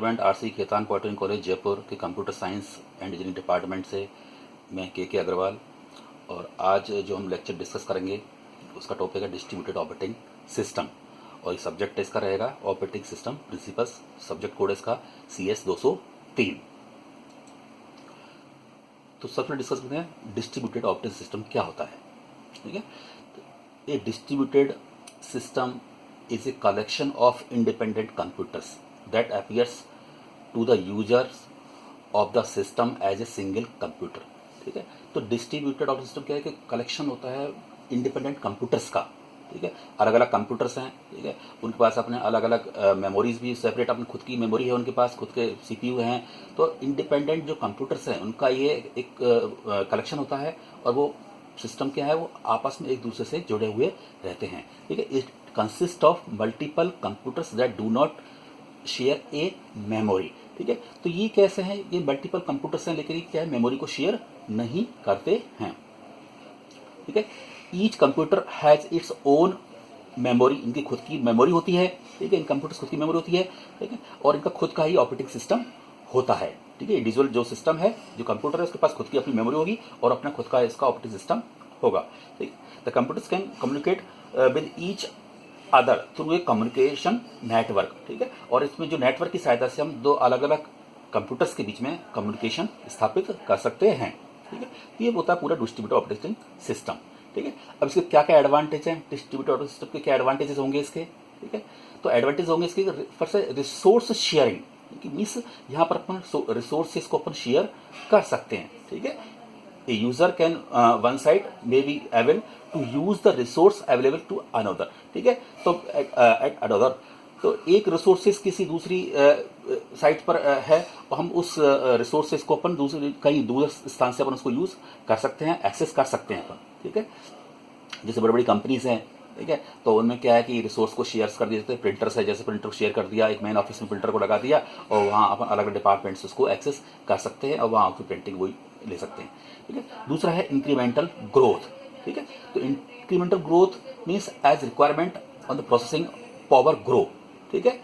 Government RC Khetan polytechnic college Jaipur के computer science and engineering department से मैं के अग्रवाल। और आज जो हम लेक्चर डिस्कस करेंगे उसका टॉपिक है डिस्ट्रीब्यूटेड ऑपरेटिंग सिस्टम, और सब्जेक्ट इसका रहेगा operating system principles. Subject code इसका CS 203। तो सबसे डिस्कस करते हैं डिस्ट्रीब्यूटेड ऑपरेटिंग सिस्टम क्या होता है। ठीक है, a distributed system is a collection of independent computers that appears to the users of the system as a single computer। ठीक है, तो डिस्ट्रीब्यूटेड ऑपरेटिंग सिस्टम क्या है कि कलेक्शन होता है इंडिपेंडेंट कंप्यूटर्स का। ठीक है, अलग अलग कंप्यूटर्स हैं। ठीक है, उनके पास अपने अलग अलग मेमोरीज भी सेपरेट, अपनी खुद की मेमोरी है, उनके पास खुद के CPU हैं। तो इंडिपेंडेंट जो कंप्यूटर्स हैं उनका ये एक कलेक्शन होता है, और वो सिस्टम क्या है, वो आपस में एक दूसरे से जुड़े हुए रहते हैं। ठीक है, it consist of multiple computers that do not share a memory. ठीक है, तो ये कैसे हैं, ये मल्टीपल कंप्यूटर्स हैं लेकिन ये क्या है, मेमोरी को शेयर नहीं करते हैं। ठीक है, each computer has its own memory, इनकी खुद की मेमोरी होती है। ठीक है, इन कंप्यूटर्स खुद की मेमोरी होती है। ठीक है, और इनका खुद का ही ऑपरेटिंग सिस्टम होता है। ठीक है, इंडिविजुअल जो सिस्टम है, जो कंप्यूटर है, उसके पास खुद की अपनी मेमोरी होगी और अपना खुद का इसका ऑपरेटिंग सिस्टम होगा। ठीक, the computers can communicate with each other through a communication network. ठीक है, और इसमें जो नेटवर्क की सहायता से हम दो अलग अलग कंप्यूटर्स के बीच में कम्युनिकेशन स्थापित कर सकते हैं। ठीक है, ये होता है पूरा डिस्ट्रीब्यूटेड ऑपरेटिंग सिस्टम। ठीक है, अब इसके क्या क्या एडवांटेज हैं, डिस्ट्रीब्यूटेड ऑपरेटिंग सिस्टम के क्या एडवांटेजेस होंगे इसके। ठीक है, तो एडवांटेज होंगे इसके फर्स्ट है रिसोर्स शेयरिंग, मीन्स यहाँ पर अपन रिसोर्सेज को अपन शेयर कर सकते हैं। ठीक है, a user can one side may be able to use the resource available to another। ठीक है, तो at another, तो एक रिसोर्सेज किसी दूसरी साइट पर है, और हम उस रिसोर्सेज को अपन दूसरी कहीं दूर स्थान से अपन उसको यूज कर सकते हैं, एक्सेस कर सकते हैं अपन। ठीक है, जैसे बड़ी बड़ी कंपनीज हैं, ठीक है, तो उनमें क्या है कि रिसोर्स को शेयर कर दिए जाते हैं। प्रिंटर्स है, जैसे प्रिंटर को शेयर कर दिया, एक मेन ऑफिस में प्रिंटर को लगा दिया, और वहाँ अपन अलग अलग डिपार्टमेंट्स उसको एक्सेस कर सकते हैं और वहाँ की प्रिंटिंग वही ले सकते हैं। ठीक है, दूसरा है इंक्रीमेंटल ग्रोथ। ठीक है, तो incremental growth means as requirement on the processing power grow. ठीक है,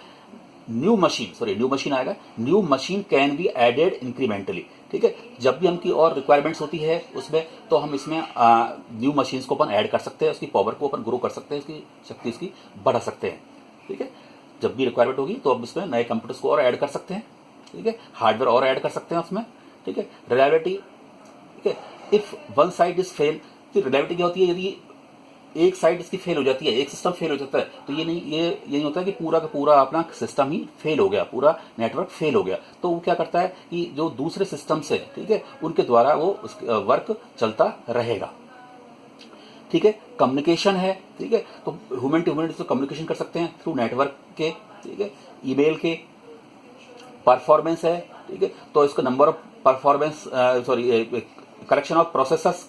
न्यू मशीन आएगा, new machine can be added incrementally. ठीक है, जब भी हमकी और रिक्वायरमेंट्स होती है उसमें, तो हम इसमें न्यू मशीन्स को अपन ऐड कर सकते हैं, उसकी पावर को अपन ग्रो कर सकते हैं, उसकी शक्ति इसकी बढ़ा सकते हैं। ठीक है, जब भी रिक्वायरमेंट होगी तो अब इसमें नए कंप्यूटर्स को और ऐड कर सकते हैं। ठीक है, हार्डवेयर और ऐड कर सकते हैं उसमें। ठीक है, रिलायबिलिटी, ठीक है, if one side is fail, तो रिलायबिलिटी क्या होती है, यदि एक साइड इसकी फेल हो जाती है, एक सिस्टम फेल हो जाता है, तो ये नहीं होता है कि पूरा का पूरा अपना सिस्टम ही फेल हो गया, पूरा नेटवर्क फेल हो गया। तो वो क्या करता है कि जो दूसरे सिस्टम से, ठीक है, उनके द्वारा वो वर्क चलता रहेगा। ठीक है, कम्युनिकेशन है। ठीक है, तो ह्यूमन टू ह्यूमन कम्युनिकेशन कर सकते हैं थ्रू नेटवर्क के। ठीक है, ईमेल के। परफॉर्मेंस है, ठीक है, तो इसका number of performance collection of processors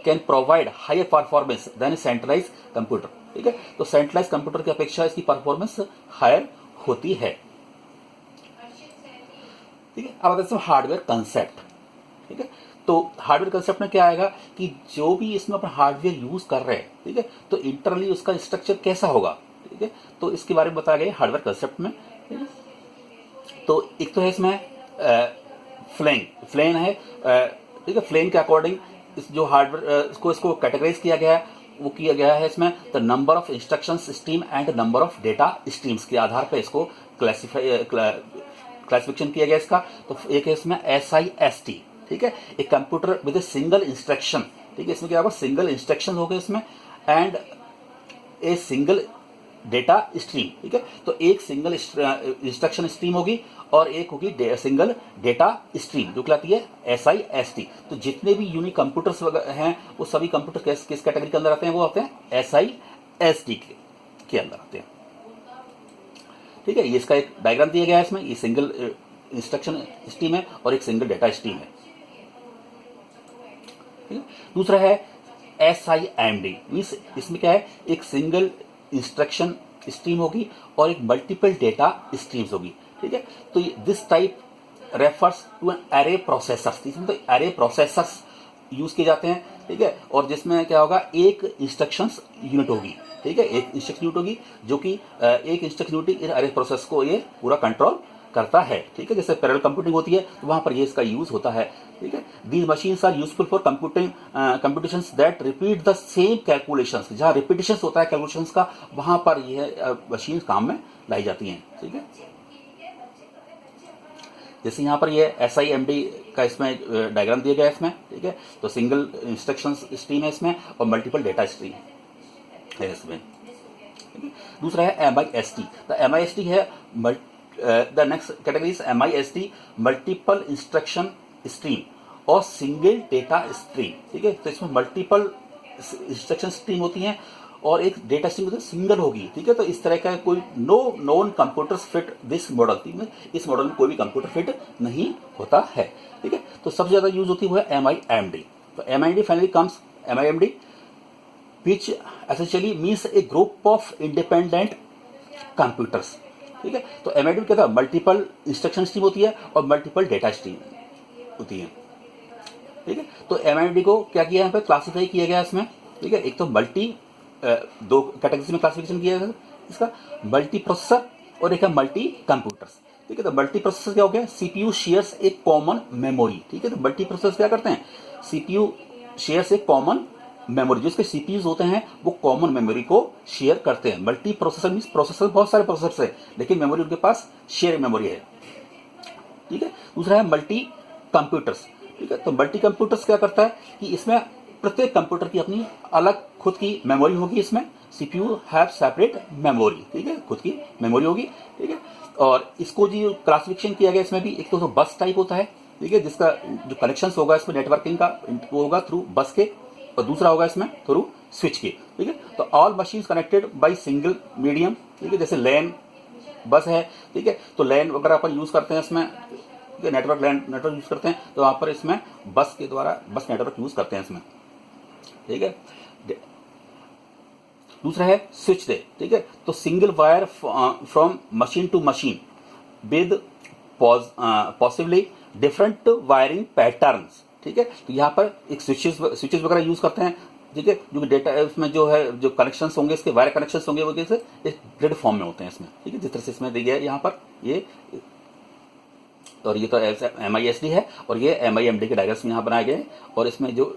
can provide higher performance than centralize computer. ठीक है, तो सेंट्रलाइज कंप्यूटर की अपेक्षा इसकी परफॉर्मेंस हायर होती है। ठीक है, अब आते हैं हार्डवेयर कंसेप्ट। ठीक है, तो हार्डवेयर कंसेप्ट में क्या आएगा कि जो भी इसमें अपन हार्डवेयर यूज कर रहे हैं, ठीक है, तो इंटरनली उसका स्ट्रक्चर कैसा होगा। ठीक है, तो इसके बारे में बताया गया हार्डवेयर कंसेप्ट में। ठीक है, तो एक तो है इसमें फ्लेन है। ठीक है, फ्लेन के अकॉर्डिंग इस जो हार्डवेयर इसको कैटेगराइज किया गया है, वो किया गया है इसमें the number of instructions stream and number of data streams के आधार पर इसको क्लासिफिकेशन किया गया इसका। तो एक है इसमें SIST। ठीक है, एक computer with a single instruction. ठीक है, इसमें क्या होगा, सिंगल इंस्ट्रक्शन हो गए इसमें, and a single data stream. ठीक है, तो एक सिंगल इंस्ट्रक्शन स्ट्रीम होगी और एक होगी सिंगल डेटा स्ट्रीम, जो कहलाती है SIST। तो जितने भी यूनिक कंप्यूटर्स हैं वो सभी कंप्यूटर किस कैटेगरी के अंदर आते हैं, वो आते हैं SIST के अंदर आते हैं। ठीक है, ये इसका एक डायग्राम दिया गया है इसमें, ये सिंगल इंस्ट्रक्शन स्ट्रीम है और एक सिंगल डेटा स्ट्रीम है। ठीक है, दूसरा है SIMD, मीन्स इसमें क्या है, एक सिंगल इंस्ट्रक्शन स्ट्रीम होगी और एक मल्टीपल डेटा स्ट्रीम्स होगी। ठीक है, तो this type refers to an array processors. इसमें तो एरे प्रोसेसर्स यूज किए जाते हैं। ठीक है, और जिसमें क्या होगा, एक इंस्ट्रक्शंस यूनिट होगी। ठीक है, एक इंस्ट्रक्शन यूनिट होगी जो कि एक instruction unit in array process को ये पूरा कंट्रोल करता है, ठीक है। जैसे पैरेलल कंप्यूटिंग होती है तो वहां पर ये इसका यूज होता है, ठीक है। These machines are useful for computations that repeat the same calculations, जहां रिपीटिशंस होता है कैलकुलेशंस का, वहां पर यह मशीन काम में लाई जाती हैं, ठीक है। जैसे यहाँ पर ये SIMD का इसमें डायग्राम दिया गया है इसमें, ठीक है। तो सिंगल इंस्ट्रक्शन स्ट्रीम है इसमें और मल्टीपल डेटा स्ट्रीम है इसमें। दूसरा है MIST। द MIST है the next category is MIST multiple instruction stream और सिंगल डेटा स्ट्रीम, ठीक है। तो इसमें मल्टीपल इंस्ट्रक्शन स्ट्रीम होती हैं और एक डेटा स्ट्रीम होती है सिंगल होगी, ठीक है। तो इस तरह का कोई no known computers fit this model, इस मॉडल में कोई भी कंप्यूटर फिट नहीं होता है, ठीक है। तो सबसे ज्यादा यूज होती है MIMD। तो MIMD finally comes MIMD which essentially means a group of independent computers, ठीक है। तो MIMD क्या था, मल्टीपल इंस्ट्रक्शन स्ट्रीम होती है और मल्टीपल डेटा स्ट्रीम होती है, ठीक है। तो MIMD को क्या किया यहाँ पे क्लासीफाई किया गया इसमें, ठीक है। एक तो दो कैटेगरीज में क्लासिफिकेशन किया गया इसका, मल्टी प्रोसेसर और एक है मल्टी कंप्यूटर्स, ठीक है। तो मल्टी प्रोसेसर क्या हो गया, CPU शेयर्स एक कॉमन मेमोरी, ठीक है। तो मल्टी प्रोसेसर क्या करते हैं, CPU शेयर्स एक कॉमन मेमोरी, जो इसके CPUs होते हैं वो कॉमन मेमोरी को शेयर करते हैं। मल्टी प्रोसेसर मींस प्रोसेसर बहुत सारे प्रोसेसर है लेकिन मेमोरी उनके पास शेयर मेमोरी है, ठीक है। दूसरा है मल्टी कंप्यूटर्स, ठीक है। तो मल्टी कंप्यूटर्स क्या करता है कि इसमें प्रत्येक कंप्यूटर की अपनी अलग खुद की मेमोरी होगी, इसमें CPU हैव सेपरेट मेमोरी, ठीक है, खुद की मेमोरी होगी, ठीक है। और इसको जो क्लासिफिकेशन किया गया इसमें भी एक तो बस टाइप होता है, ठीक है, जिसका जो कनेक्शन होगा इसमें नेटवर्किंग का वो होगा थ्रू बस के, और दूसरा होगा इसमें थ्रू स्विच के, ठीक है। तो all machines connected by single medium, ठीक है। जैसे लैन बस है, ठीक है। तो लैन वगैरह अपन यूज करते हैं इसमें, नेटवर्क लैन नेटवर्क यूज करते हैं, तो वहां पर इसमें बस के द्वारा बस नेटवर्क यूज करते हैं इसमें, ठीक है। दूसरा है स्विच डे, ठीक है। तो single wire from machine to machine with possibly different wiring patterns, ठीक है। तो यहाँ पर एक स्विचेस वगैरह यूज करते हैं, ठीक है। जो डेटा इसमें जो है जो कनेक्शंस होंगे इसके वायर कनेक्शंस होंगे वो कैसे एक ग्रिड फॉर्म में होते हैं इसमें, ठीक है। जिस तरह से इसमें दिया है यहाँ पर ये, और ये तो MISD है और ये MIMD के डायग्राम्स यहाँ बनाए गए। और इसमें जो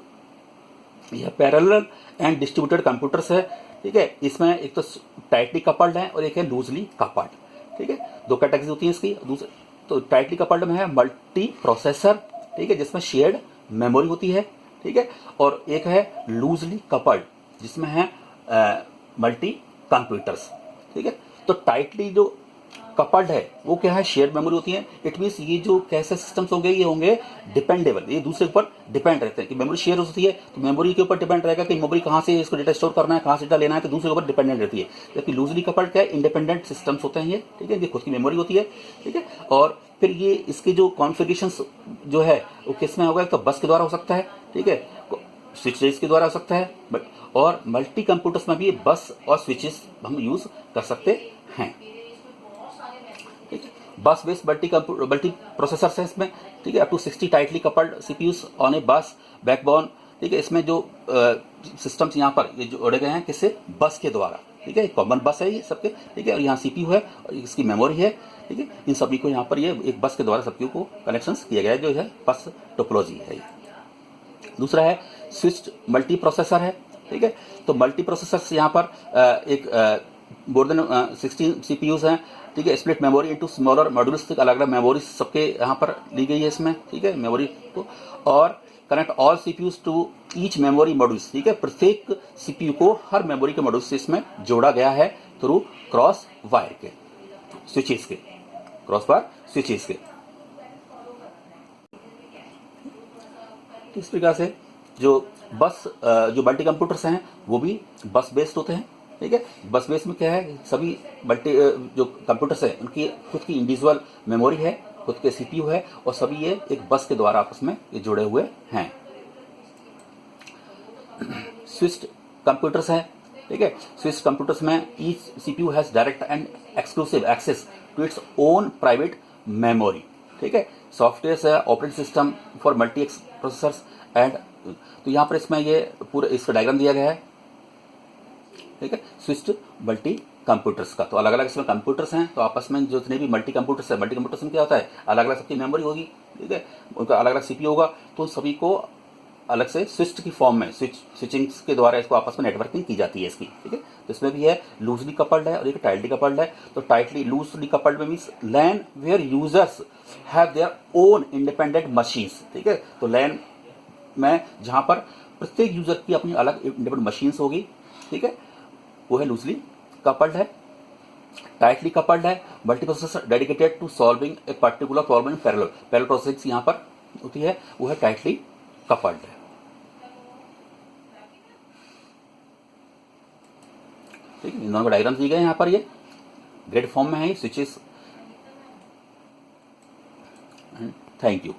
यह पैरेलल एंड डिस्ट्रीब्यूटेड कंप्यूटर्स है, ठीक है। इसमें एक तो टाइटली कपल्ड है और एक है लूजली कपल्ड, ठीक है। दो कैटेगरी होती है इसकी। दूसरे तो टाइटली कपल्ड में है मल्टी प्रोसेसर, ठीक है, जिसमें शेयर्ड मेमोरी होती है, ठीक है। और एक है लूजली कपल्ड जिसमें है मल्टी कंप्यूटर्स, ठीक है। तो टाइटली जो कपल्ड है वो क्या है, शेयर्ड मेमोरी होती है। इट मीन्स ये जो कैसे सिस्टम्स होंगे ये होंगे डिपेंडेबल, ये दूसरे ऊपर डिपेंड रहते हैं कि मेमोरी शेयर होती है तो मेमोरी के ऊपर डिपेंड रहेगा कि मेमोरी कहाँ से इसको डेटा स्टोर करना है, कहाँ से डेटा लेना है, तो दूसरे के ऊपर डिपेंडेंट रहती है। जबकि लूजली कपल्ड क्या है, इंडिपेंडेंट सिस्टम्स होते हैं ये, ठीक है, ये खुद की मेमोरी होती है, ठीक है। और फिर ये इसके जो कॉन्फ़िगरेशन जो है वो किस में होगा, तो बस के द्वारा हो सकता है, ठीक है, स्विचेस के द्वारा हो सकता है, बट और मल्टी कंप्यूटर्स में भी बस और स्विचेस हम यूज कर सकते हैं। बस बेस्ड मल्टी प्रोसेसर है इसमें, ठीक है, up to 60 tightly coupled CPUs on a bus backbone, ठीक है। इसमें जो सिस्टम्स यहाँ पर ये जोड़े गए हैं किससे, बस के द्वारा, ठीक है। कॉमन बस है ये सबके, ठीक है। और यहाँ CPU है और इसकी मेमोरी है, ठीक है। इन सभी को यहाँ पर ये एक बस के द्वारा सबको को कनेक्शन किया गया है, जो है बस टोपोलॉजी है। दूसरा है स्विच्ड मल्टी प्रोसेसर है, ठीक है। तो मल्टी प्रोसेसर यहाँ पर एक मोर देन 16 CPUs हैं, ठीक है। Split memory into smaller modules, अलग अलग मेमोरी सबके यहाँ पर ली गई है इसमें, ठीक है, मेमोरी को। और connect all CPUs to each memory modules, ठीक है। प्रत्येक CPU को हर मेमोरी के मॉड्यूल से इसमें जोड़ा गया है थ्रू क्रॉस वायर के स्विचेस के, क्रॉस वायर स्विचेस के। इस प्रकार से जो जो मल्टी कंप्यूटर्स हैं वो भी बस बेस्ड होते हैं, ठीक है। बस बेस में क्या है, सभी मल्टी जो कंप्यूटर्स हैं उनकी खुद की इंडिविजुअल मेमोरी है, खुद के CPU है, और सभी ये एक बस के द्वारा आपस में ये जुड़े हुए हैं। स्विच्ड कंप्यूटर्स हैं, ठीक है। स्विच्ड कंप्यूटर्स में each CPU has direct and exclusive access to its own private memory, ठीक है। सॉफ्टवेयर है operating system for multiprocessors and, तो यहाँ पर इसमें ये पूरा इसका डायग्राम दिया गया है, ठीक है। स्विच्ड मल्टी कंप्यूटर्स का। तो अलग अलग इसमें कंप्यूटर्स हैं, तो आपस में जो जितने भी मल्टी कंप्यूटर्स है, मल्टी कंप्यूटर्स में क्या होता है, अलग अलग सबकी मेमोरी होगी, ठीक है, उनका अलग अलग सीपीयू होगा, तो सभी को अलग से स्विच की फॉर्म में स्विचिंग के द्वारा इसको आपस में नेटवर्किंग की जाती है इसकी, ठीक है। तो इसमें भी है लूजली कपल्ड है और एक टाइटली कपल्ड है। तो टाइटली लूजली कपल्ड में means LAN where users have their own independent machines, ठीक है। तो लैन में जहां पर प्रत्येक यूजर की अपनी अलग इंडिपेंडेंट मशीन्स होगी, ठीक है, वो है लूजली कपल्ड है। टाइटली कपल्ड है multiprocessor dedicated to solving a particular problem in parallel, parallel processing यहां पर होती है, वो है टाइटली कपल्ड है, ठीक है। इन दोनों के डायग्राम दिए गए हैं यहाँ पर, ये ग्रेड फॉर्म में है, स्विचेस। Thank you.